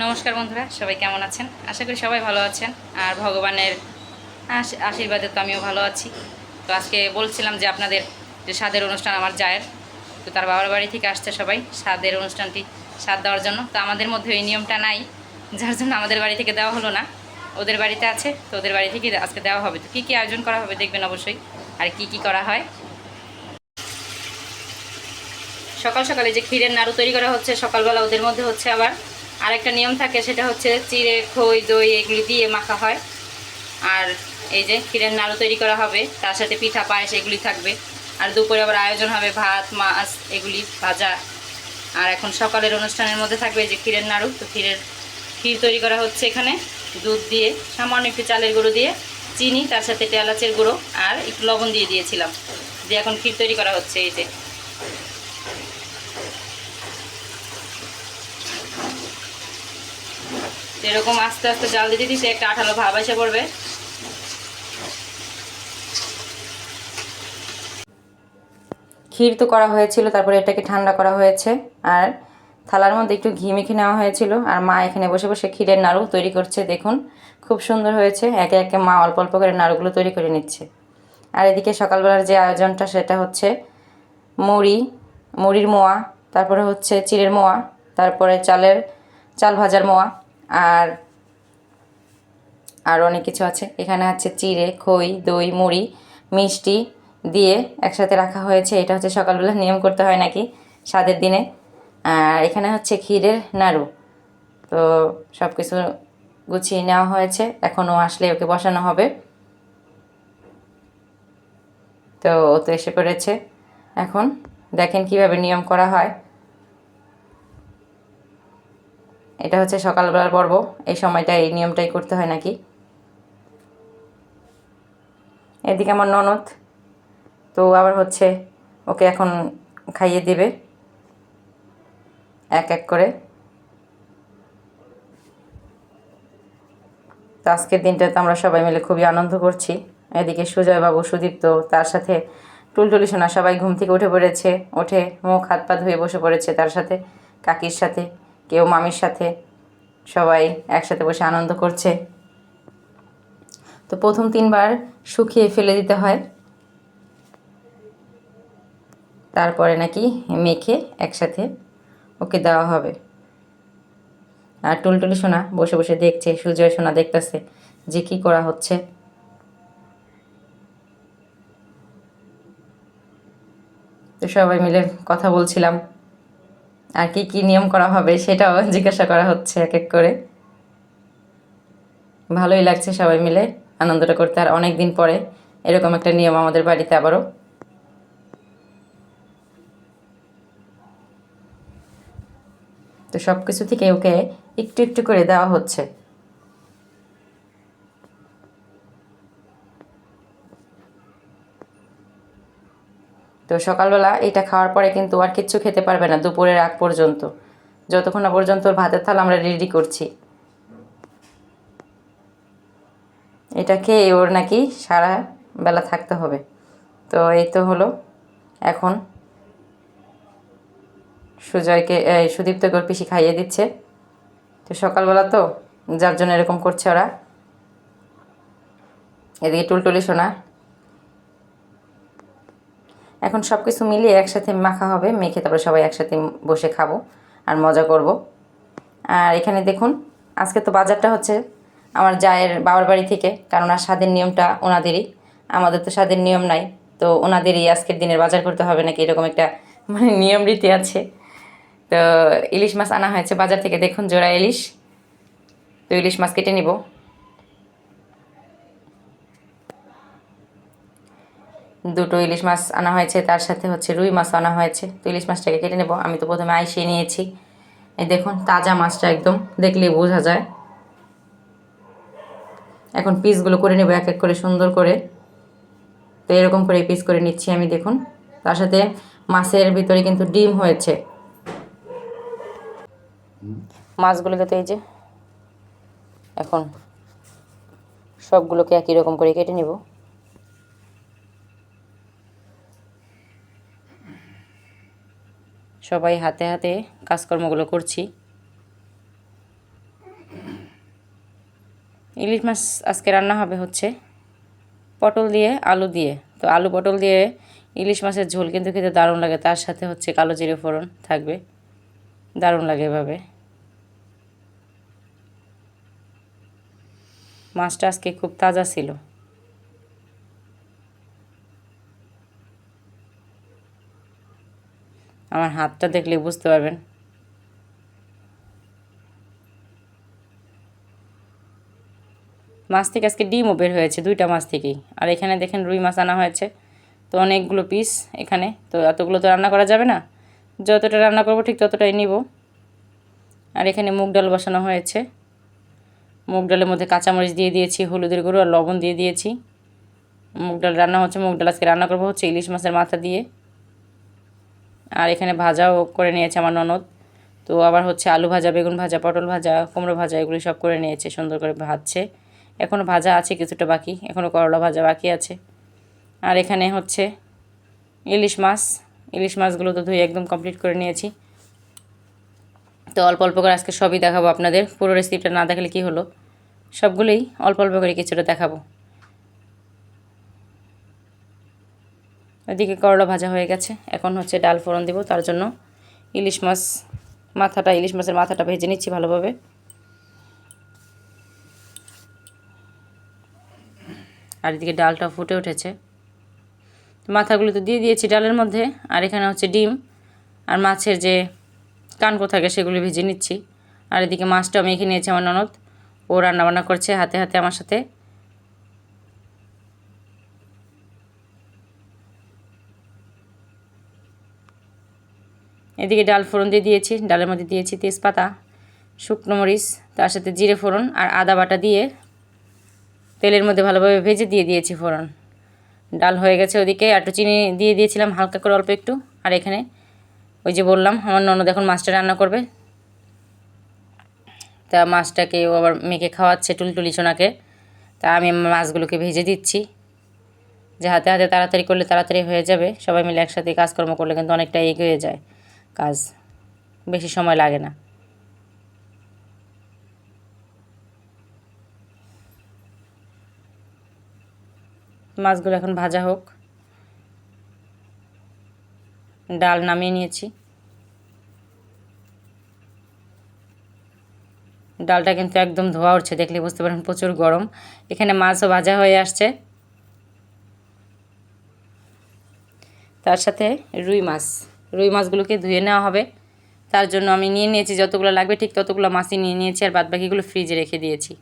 নমস্কার বন্ধুরা, সবাই কেমন আছেন? আশা করি সবাই ভালো আছেন। আর ভগবানের আশীর্বাদে তো আমিও ভালো আছি। তো আজকে বলছিলাম যে আপনাদের যে স্বাদের অনুষ্ঠান আমার জায়ের, তো তার বাবার বাড়ি থেকে আসছে সবাই স্বাদের অনুষ্ঠানটি স্বাদ দেওয়ার জন্য। তো আমাদের মধ্যে এই নিয়মটা নাই, যার জন্য আমাদের বাড়ি থেকে দেওয়া হলো না। ওদের বাড়িতে আছে, তো ওদের বাড়ি থেকে আজকে দেওয়া হবে। তো কী কী আয়োজন করা হবে দেখবেন অবশ্যই, আর কি কি করা হয়। সকাল সকালে যে ক্ষীরের নাড়ু তৈরি করা হচ্ছে সকালবেলা, ওদের মধ্যে হচ্ছে আবার আরেকটা নিয়ম থাকে, সেটা হচ্ছে চিড়ে খই দই এগুলি দিয়ে মাখা হয়। আর এই যে ক্ষীরের নাড়ু তৈরি করা হবে, তার সাথে পিঠা পায়েস এগুলি থাকবে। আর দুপুরে আবার আয়োজন হবে ভাত মাছ এগুলি ভাজা। আর এখন সকালের অনুষ্ঠানের মধ্যে থাকবে এই যে ক্ষীরের নাড়ু। তো ক্ষীর তৈরি করা হচ্ছে এখানে দুধ দিয়ে, সামান্য একটু চালের গুঁড়ো দিয়ে, চিনি, তার সাথে এলাচের গুঁড়ো আর একটু লবণ দিয়ে দিয়েছিলাম, দিয়ে এখন ক্ষীর তৈরি করা হচ্ছে। এই যে এরকম আস্তে আস্তে জাল দিতে দিতে একটা আঠালো ভাব এসে পড়বে। ক্ষীর তো করা হয়েছিল, তারপরে এটাকে ঠান্ডা করা হয়েছে আর থালার মধ্যে একটু ঘি মেখে নেওয়া হয়েছিল। আর মা এখানে বসে বসে ক্ষীরের নাড়ু তৈরি করছে, দেখুন খুব সুন্দর হয়েছে। একে একে মা অল্প অল্প করে নাড়ুগুলো তৈরি করে নিচ্ছে। আর এদিকে সকালবেলার যে আয়োজনটা সেটা হচ্ছে মুড়ির মোয়া, তারপরে হচ্ছে চিড়ের মোয়া, তারপরে চাল ভাজার মোয়া, আর আর অনেক কিছু আছে। এখানে আছে চিড়ে খই দই মুড়ি মিষ্টি দিয়ে একসাথে রাখা হয়েছে। এটা হচ্ছে সকালবেলা নিয়ম করতে হয় নাকি স্বাদের দিনে। আর এখানে হচ্ছে ক্ষীরের নাড়ু। তো সব কিছু গুছিয়ে নেওয়া হয়েছে, এখনও আসলে ওকে বসানো হবে। তো ও তো এসে পড়েছে। এখন দেখেন কিভাবে নিয়ম করা হয়। এটা হচ্ছে সকালবেলার পর্ব, এই সময়টা এই নিয়মটাই করতে হয় নাকি। এদিকে আমার ননদ তো আবার হচ্ছে ওকে এখন খাইয়ে দেবে এক এক করে। তো আজকের দিনটাতে আমরা সবাই মিলে খুবই আনন্দ করছি। এদিকে সুজয়বাবু সুদীপ্ত তার সাথে টুলটুলি সোনা সবাই ঘুম থেকে উঠে পড়েছে, উঠে মুখ হাত পা ধুয়ে বসে পড়েছে তার সাথে, কাকির সাথে, কেউ মামির সাথে, সবাই একসাথে বসে আনন্দ করছে। তো প্রথম 3বার শুকিয়ে ফেলে দিতে হয়, তারপরে নাকি মেখে একসাথে ওকে দেওয়া হবে। আর টুলটুলি সোনা বসে বসে দেখছে, সুজয় সোনা দেখতেছে যে কী করা হচ্ছে। তো সবাই মিলে কথা বলছিলাম, আর কি কি নিয়ম করা হবে সেটাও জিজ্ঞাসা করা হচ্ছে এক এক করে। ভালোই লাগছে সবাই মিলে আনন্দটা করতে, আর অনেক দিন পরে এরকম একটা নিয়ম আমাদের বাড়িতে আবারও। তো সব কিছু থেকে ওকে একটু একটু করে দেওয়া হচ্ছে। তো সকালবেলা এটা খাওয়ার পরে কিন্তু আর কিচ্ছু খেতে পারবে না দুপুরের আগ পর্যন্ত, যতক্ষণ না পর্যন্ত ওর ভাতের থালা আমরা রেডি করছি। এটা খেয়ে ওর নাকি সারা বেলা থাকতে হবে। তো এই তো হলো, এখন সুদীপ্তকে ওর পিসি খাইয়ে দিচ্ছে। তো সকালবেলা তো যার জন্য এরকম করছে ওরা। এদিকে টুলটুলি সোনা এখন সব কিছু মিলিয়ে একসাথে মাখা হবে, মেখে তারপরে সবাই একসাথে বসে খাবো আর মজা করব। আর এখানে দেখুন আজকে তো বাজারটা হচ্ছে আমার জায়ের বাবার বাড়ি থেকে, কারণ আর স্বাদের নিয়মটা ওনাদেরই, আমাদের তো স্বাদের নিয়ম নাই। তো ওনাদেরই আজকের দিনের বাজার করতে হবে নাকি এরকম একটা নিয়ম রীতি আছে। তো ইলিশ মাছ আনা হয়েছে বাজার থেকে, দেখুন জোড়া ইলিশ। তো ইলিশ মাছ কেটে নিব। দুটো ইলিশ মাছ আনা হয়েছে, তার সাথে হচ্ছে রুই মাছ আনা হয়েছে। তো ইলিশ মাছটাকে কেটে নেব। আমি তো প্রথমে আইসিয়ে নিয়েছি। এই দেখুন তাজা মাছটা একদম দেখলেই বোঝা যায়। এখন পিসগুলো করে নেব এক এক করে সুন্দর করে। তো এরকম করে পিস করে নিচ্ছি আমি, দেখুন। তার সাথে মাছের ভিতরে কিন্তু ডিম হয়েছে। মাছগুলোকে তো এই যে এখন সবগুলোকে একই রকম করে কেটে নেব। সবাই হাতে হাতে কাজকর্মগুলো করছি। ইলিশ মাছ আজকে রান্না হবে হচ্ছে পটল দিয়ে আলু দিয়ে। তো আলু পটল দিয়ে ইলিশ মাছের ঝোল কিন্তু খেতে দারুণ লাগে, তার সাথে হচ্ছে কালো জিরে ফোড়ন থাকবে, দারুণ লাগে এভাবে। মাছটা আজকে খুব তাজা ছিল। আমার হাতটা দেখলে বুঝতে পারবেন। মাছ থেকে আজকে ডিমও বের হয়েছে 2টা মাছ থেকেই। আর এখানে দেখেন রুই মাছ আনা হয়েছে, তো অনেকগুলো পিস এখানে, তো এতগুলো তো রান্না করা যাবে না, যতটা রান্না করব ঠিক ততটাই নিব। আর এখানে মুগ ডাল বসানো হয়েছে, মুগ ডালের মধ্যে কাঁচামরিচ দিয়ে দিয়েছি, হলুদের গুঁড়ো আর লবণ দিয়ে দিয়েছি। মুগ ডাল রান্না হচ্ছে, মুগ ডাল আজকে রান্না করবো হচ্ছে ইলিশ মাছের মাথা দিয়ে। আর এখানে ভাজাও করে নিয়েছে আমার ননদ, তো আবার হচ্ছে আলু ভাজা, বেগুন ভাজা, পটল ভাজা, কুমড়ো ভাজা এগুলি সব করে নিয়েছে, সুন্দর করে ভাজছে। এখনও ভাজা আছে কিছুটা বাকি, এখনও করলা ভাজা বাকি আছে। আর এখানে হচ্ছে ইলিশ মাছ, ইলিশ মাছগুলো তো ধুয়ে একদম কমপ্লিট করে নিয়েছি। তো অল্প অল্প করে আজকে সবই দেখাবো আপনাদের, পুরো রেসিপিটা না দেখালে কি হলো, সবগুলোই অল্প অল্প করে কিছুটা দেখাবো। ওইদিকে করলা ভাজা হয়ে গেছে, এখন হচ্ছে ডাল ফোড়ন দিব, তার জন্য ইলিশ মাছের মাথাটা ভেজে নিচ্ছি ভালোভাবে। আর এদিকে ডালটা ফুটে উঠেছে, মাথাগুলো তো দিয়ে দিয়েছি ডালের মধ্যে। আর এখানে হচ্ছে ডিম আর মাছের যে কানকো থাকে সেগুলো ভেজে নিচ্ছি। আর এদিকে মাছটাও মেখে নিয়েছে আমার ননদ, ও রান্নাবান্না করছে হাতে হাতে আমার সাথে। এদিকে ডাল ফোড়ন দিয়ে দিয়েছি, ডালের মধ্যে দিয়েছি তেজপাতা, শুকনো মরিচ, তার সাথে জিরে ফোড়ন আর আদা বাটা দিয়ে তেলের মধ্যে ভালোভাবে ভেজে দিয়ে দিয়েছি ফোড়ন। ডাল হয়ে গেছে, ওদিকে একটু চিনি দিয়ে দিয়েছিলাম হালকা করে অল্প একটু। আর এখানে ওই যে বললাম আমার ননদ এখন মাছটা রান্না করবে, তা মাছটাকে ও আবার মেখে খাওয়াচ্ছে টুলটুলি সোনাকে। তা আমি মাছগুলোকে ভেজে দিচ্ছি, যে হাতে হাতে তাড়াতাড়ি করলে তাড়াতাড়ি হয়ে যাবে, সবাই মিলে একসাথে কাজকর্ম করলে কিন্তু অনেকটা এগিয়ে যায় কাজ, বেশি সময় লাগে না। মাছগুলো এখন ভাজা হোক। ডাল নামিয়ে নিয়েছি, ডালটা কিন্তু একদম ধোয়া উঠছে, দেখলে বুঝতে পারেন প্রচুর গরম। এখানে মাছও ভাজা হয়ে আসছে, তার সাথে রুই মাছগুলোকে ধুয়ে নেওয়া হবে। তার জন্য আমি নিয়ে নিয়েছি যতগুলো লাগবে ঠিক ততগুলো মাছই নিয়ে নিয়েছি, আর বাদবাকিগুলো ফ্রিজে রেখে দিয়েছি।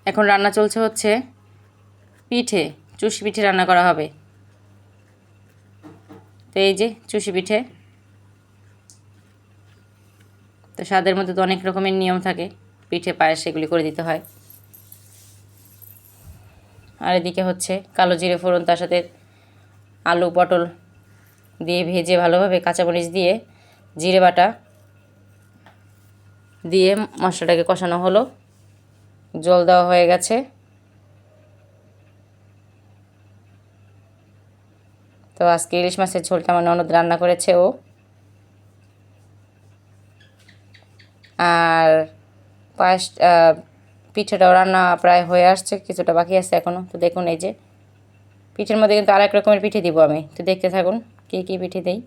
এখন রান্না চলছে হচ্ছে চুষি পিঠে রান্না করা হবে। তো এই যে চুষি পিঠে, তো স্বাদের মধ্যে তো অনেক রকমের নিয়ম থাকে, পিঠে পায়েস সেগুলি করে দিতে হয়। আর এদিকে হচ্ছে কালো জিরে ফোড়ন, তার সাথে আলু পটল দিয়ে ভেজে ভালোভাবে কাঁচামরিচ দিয়ে জিরে বাটা দিয়ে মশলাটাকে কষানো হলো, জল দেওয়া হয়ে গেছে। তো আজকে ইলিশ মাছের ঝোলটা আমার ননদ রান্না করেছে ও। আর পায়েস পিঠেটাও রান্না প্রায় হয়ে আসছে, কিছুটা বাকি আছে এখনও। তো দেখুন এই যে পিঠের মধ্যে কিন্তু আরেক রকমের পিঠে দিব আমি, তো দেখতে থাকুন কী কী পিঠে দিই।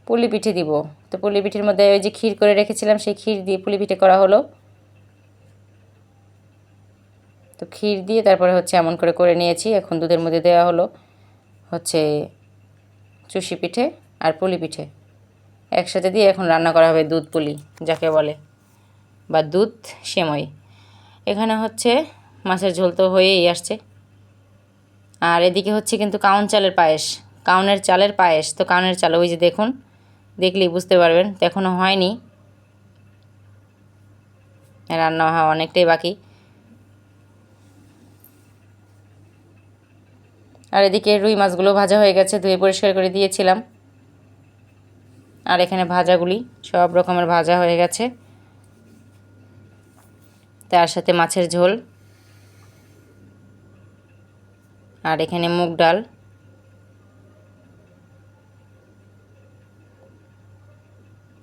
পুলি পিঠে দিব, তো পুলি পিঠের মধ্যে ওই যে ক্ষীর করে রেখেছিলাম, সেই ক্ষীর দিয়ে পুলি পিঠে করা হলো। তো ক্ষীর দিয়ে তারপরে হচ্ছে এমন করে করে নিয়েছি। এখন দুধের মধ্যে দেওয়া হলো হচ্ছে চুষি পিঠে আর পুলি পিঠে একসাথে দিয়ে এখন রান্না করা হবে দুধ পুলি যাকে বলে, বা দুধ সেমাই। এখানে হচ্ছে মাছের ঝোল তো হয়েই আসছে। আর এদিকে হচ্ছে কিন্তু কাউনের চালের পায়েস। তো কাউনের চাল ওই যে দেখুন, দেখলেই বুঝতে পারবেন, তো এখনও হয়নি, রান্না হওয়া অনেকটাই বাকি। আর এদিকে রুই মাছগুলো ভাজা হয়ে গেছে, ধুয়ে পরিষ্কার করে দিয়েছিলাম। আর এখানে ভাজাগুলি সব রকমের ভাজা হয়ে গেছে, তার সাথে মাছের ঝোল। আর এখানে মুগ ডাল,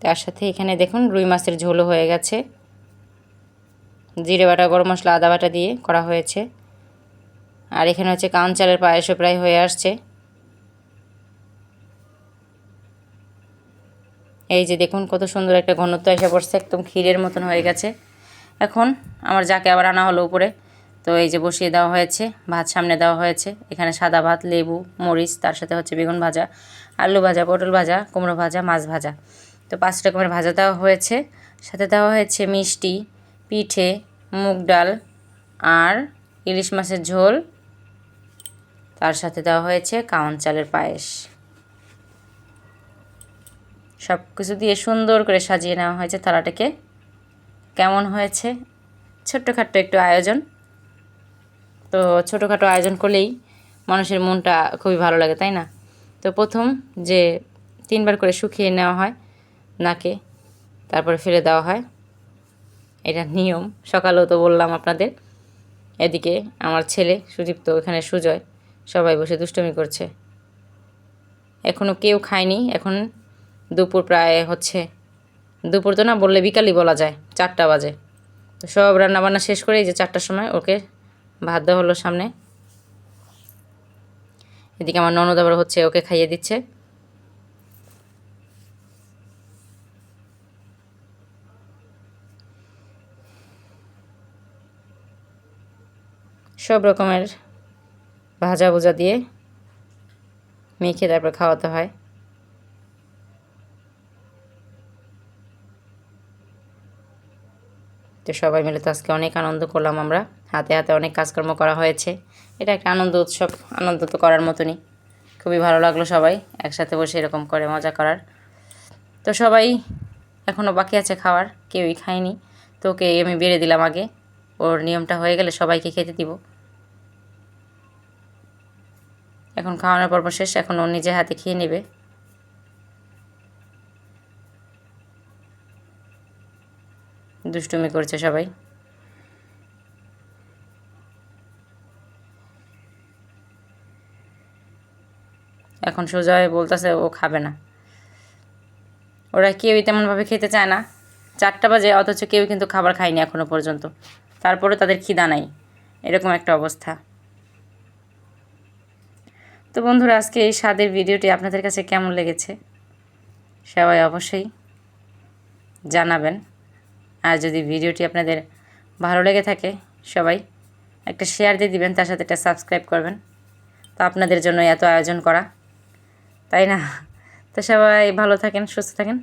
তার সাথে এখানে দেখুন রুই মাছের ঝোলও হয়ে গেছে। জিরে বাটা, গরম মশলা, আদা বাটা দিয়ে করা হয়েছে। আর এখানে হচ্ছে কাউন চালের পায়েসও প্রায় হয়ে আসছে। এই যে দেখুন কত সুন্দর একটা ঘনত্ব এসে পড়ছে, একদম ক্ষীরের মতন হয়ে গেছে। এখন আমার যাকে আবার আনা হলো উপরে, তো এই যে বসিয়ে দেওয়া হয়েছে, ভাত সামনে দেওয়া হয়েছে। এখানে সাদা ভাত, লেবু, মরিচ, তার সাথে হচ্ছে বেগুন ভাজা, আলু ভাজা, পটল ভাজা, কুমড়ো ভাজা, মাছ ভাজা। তো 5 রকমের ভাজা দেওয়া হয়েছে। সাথে দেওয়া হয়েছে মিষ্টি, পিঠে, মুগ ডাল আর ইলিশ মাছের ঝোল। তার সাথে দেওয়া হয়েছে কাউন চালের পায়েস। সব কিছু দিয়ে সুন্দর করে সাজিয়ে নেওয়া হয়েছে থালাটাকে। কেমন হয়েছে? ছোট্টখাট্টো একটু আয়োজন। তো ছোটোখাটো আয়োজন করলেই মানুষের মনটা খুবই ভালো লাগে, তাই না? তো প্রথম যে 3 বার করে শুকিয়ে নেওয়া হয় নাকে, তারপরে ফেলে দেওয়া হয়, এটা নিয়ম। সকালেও তো বললাম আপনাদের। এদিকে আমার ছেলে সুদীপ্ত, এখানে সুজয়, সবাই বসে দুষ্টুমি করছে। এখনও কেউ খায়নি। এখন দুপুর প্রায় হচ্ছে, দুপুর তো না বললে বিকালই বলা যায়, 4টা বাজে। তো সব রান্নাবান্না শেষ করে এই যে 4টার সময় ওকে ভাত দেওয়া হলো সামনে। এদিকে আমার ননদ আবার হচ্ছে ওকে খাইয়ে দিচ্ছে। সব রকমের ভাজা ভুজা দিয়ে মেখে তারপর খাওয়াতে হয়। তো সবাই মিলে তো আজকে অনেক আনন্দ করলাম আমরা। হাতে হাতে অনেক কাজকর্ম করা হয়েছে। এটা একটা আনন্দ উৎসব, আনন্দ তো করার মতনই। খুবই ভালো লাগলো সবাই একসাথে বসে এরকম করে মজা করার। তো সবাই এখনও বাকি আছে খাওয়ার, কেউই খায়নি। তো ওকে আমি বেড়ে দিলাম আগে, ওর নিয়মটা হয়ে গেলে সবাইকে খেতে দিব। এখন খাওয়ানোর পর্ব শেষ, এখন ও নিজে হাতে খেয়ে নেবে। দুষ্টুমি করছে সবাই। এখন সুজয় বলতেছে ও খাবে না। ওরা কেউই তেমনভাবে খেতে চায় না। 4টা বাজে অথচ কেউ কিন্তু খাবার খায়নি এখনও পর্যন্ত। তারপরে তাদের খিদা নাই, এরকম একটা অবস্থা। তো বন্ধুরা, আজকে এই স্বাদের ভিডিওটি আপনাদের কাছে কেমন লেগেছে সবাই অবশ্যই জানাবেন। আর যদি ভিডিওটি আপনাদের ভালো লেগে থাকে সবাই একটা শেয়ার দিয়ে দিবেন, তার সাথে একটা সাবস্ক্রাইব করবেন। তো আপনাদের জন্য এত আয়োজন করা, তাই না? তো সবাই ভালো থাকেন, সুস্থ থাকেন।